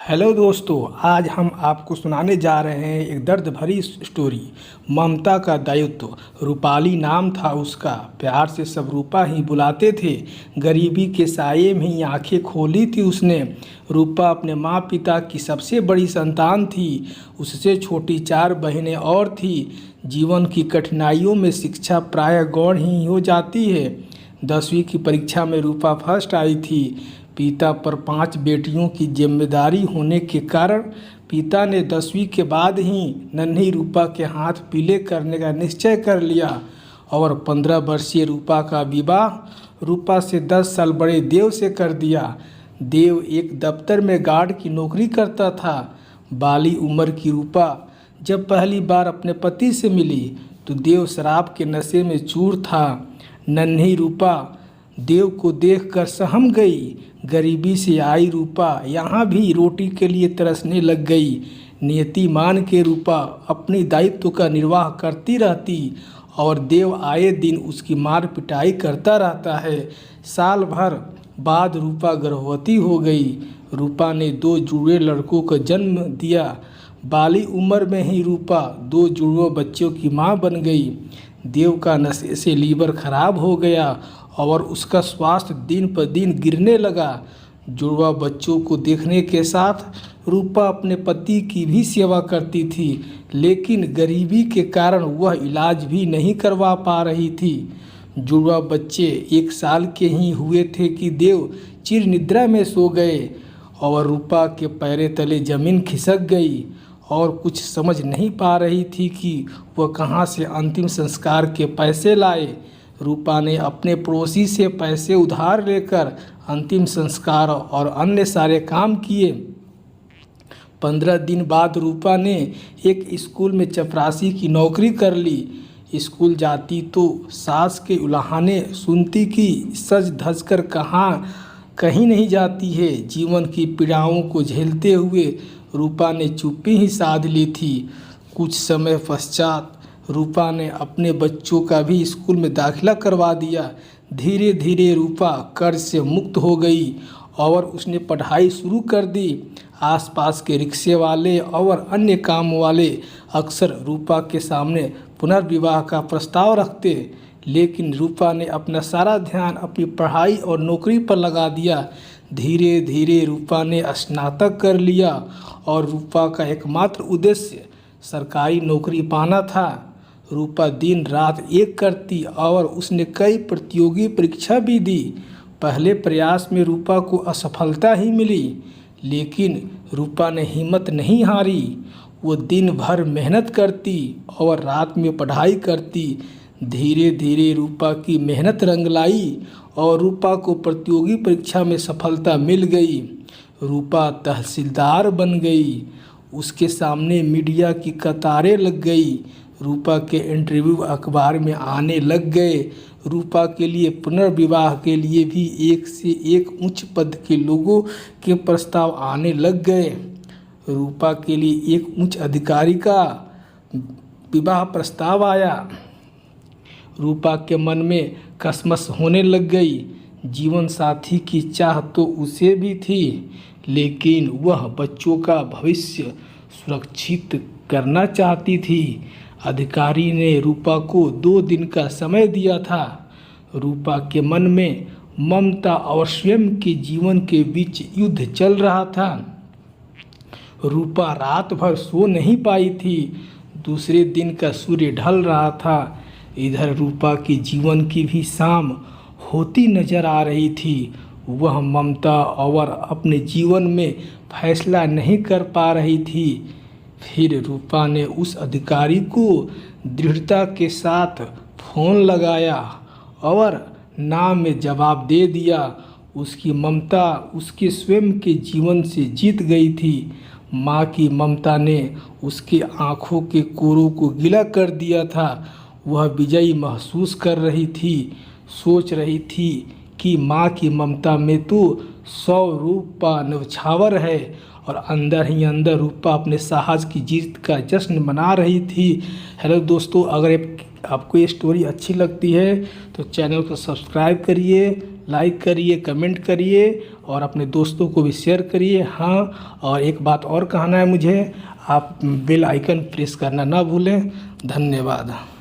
Hello दोस्तों, आज हम आपको सुनाने जा रहे हैं एक दर्द भरी स्टोरी। ममता का दायित्व। रूपाली नाम था उसका, प्यार से सब रूपा ही बुलाते थे। गरीबी के साये में ही आंखें खोली थी उसने। रूपा अपने माँ पिता की सबसे बड़ी संतान थी। उससे छोटी 4 बहनें और थी। जीवन की कठिनाइयों में शिक्षा प्रायः गौण ही हो जाती है। 10वीं की परीक्षा में रूपा फर्स्ट आई थी। पिता पर 5 बेटियों की जिम्मेदारी होने के कारण पिता ने 10वीं के बाद ही नन्ही रूपा के हाथ पीले करने का निश्चय कर लिया और 15 वर्षीय रूपा का विवाह रूपा से 10 साल बड़े देव से कर दिया। देव एक दफ्तर में गार्ड की नौकरी करता था। बाली उम्र की रूपा जब पहली बार अपने पति से मिली तो देव शराब के नशे में चूर था। नन्ही रूपा देव को देखकर सहम गई। गरीबी से आई रूपा यहाँ भी रोटी के लिए तरसने लग गई। नियति मान के रूपा अपनी दायित्व का निर्वाह करती रहती और देव आए दिन उसकी मार पिटाई करता रहता है। साल भर बाद रूपा गर्भवती हो गई। रूपा ने 2 जुड़वे लड़कों को जन्म दिया। बाली उम्र में ही रूपा 2 जुड़वा बच्चों की माँ बन गई। देव का नशे से लीवर खराब हो गया और उसका स्वास्थ्य दिन पर दिन गिरने लगा। जुड़वा बच्चों को देखने के साथ रूपा अपने पति की भी सेवा करती थी, लेकिन गरीबी के कारण वह इलाज भी नहीं करवा पा रही थी। जुड़वा बच्चे 1 साल के ही हुए थे कि देव चिर निद्रा में सो गए और रूपा के पैरों तले जमीन खिसक गई और कुछ समझ नहीं पा रही थी कि वह कहाँ से अंतिम संस्कार के पैसे लाए। रूपा ने अपने पड़ोसी से पैसे उधार लेकर अंतिम संस्कार और अन्य सारे काम किए। 15 दिन बाद रूपा ने एक स्कूल में चपरासी की नौकरी कर ली। स्कूल जाती तो सास के उलाहने सुनती कि सज धज कर कहीं नहीं जाती है। जीवन की पीड़ाओं को झेलते हुए रूपा ने चुप्पी ही साध ली थी। कुछ समय पश्चात रूपा ने अपने बच्चों का भी स्कूल में दाखिला करवा दिया। धीरे धीरे रूपा कर्ज से मुक्त हो गई और उसने पढ़ाई शुरू कर दी। आसपास के रिक्शे वाले और अन्य काम वाले अक्सर रूपा के सामने पुनर्विवाह का प्रस्ताव रखते, लेकिन रूपा ने अपना सारा ध्यान अपनी पढ़ाई और नौकरी पर लगा दिया। धीरे धीरे रूपा ने स्नातक कर लिया और रूपा का एकमात्र उद्देश्य सरकारी नौकरी पाना था। रूपा दिन रात एक करती और उसने कई प्रतियोगी परीक्षा भी दी। पहले प्रयास में रूपा को असफलता ही मिली, लेकिन रूपा ने हिम्मत नहीं हारी। वो दिन भर मेहनत करती और रात में पढ़ाई करती। धीरे धीरे रूपा की मेहनत रंग लाई और रूपा को प्रतियोगी परीक्षा में सफलता मिल गई। रूपा तहसीलदार बन गई। उसके सामने मीडिया की कतारें लग गई। रूपा के इंटरव्यू अखबार में आने लग गए। रूपा के लिए पुनर्विवाह के लिए भी एक से एक उच्च पद के लोगों के प्रस्ताव आने लग गए। रूपा के लिए एक उच्च अधिकारी का विवाह प्रस्ताव आया। रूपा के मन में कसमस होने लग गई। जीवन साथी की चाह तो उसे भी थी, लेकिन वह बच्चों का भविष्य सुरक्षित करना चाहती थी। अधिकारी ने रूपा को 2 दिन का समय दिया था। रूपा के मन में ममता और स्वयं के जीवन के बीच युद्ध चल रहा था। रूपा रात भर सो नहीं पाई थी। दूसरे दिन का सूर्य ढल रहा था। इधर रूपा के जीवन की भी शाम होती नजर आ रही थी। वह ममता और अपने जीवन में फैसला नहीं कर पा रही थी। फिर रूपा ने उस अधिकारी को दृढ़ता के साथ फोन लगाया और नाम में जवाब दे दिया। उसकी ममता उसके स्वयं के जीवन से जीत गई थी। माँ की ममता ने उसके आँखों के कोरों को गीला कर दिया था। वह विजयी महसूस कर रही थी। सोच रही थी कि माँ की ममता में तो 100 रूपा नौछावर है और अंदर ही अंदर रूपा अपने साहस की जीत का जश्न मना रही थी। हेलो दोस्तों, अगर आपको ये स्टोरी अच्छी लगती है तो चैनल को सब्सक्राइब करिए, लाइक करिए, कमेंट करिए और अपने दोस्तों को भी शेयर करिए। हाँ, और एक बात और कहना है मुझे, आप बेल आइकन प्रेस करना ना भूलें। धन्यवाद।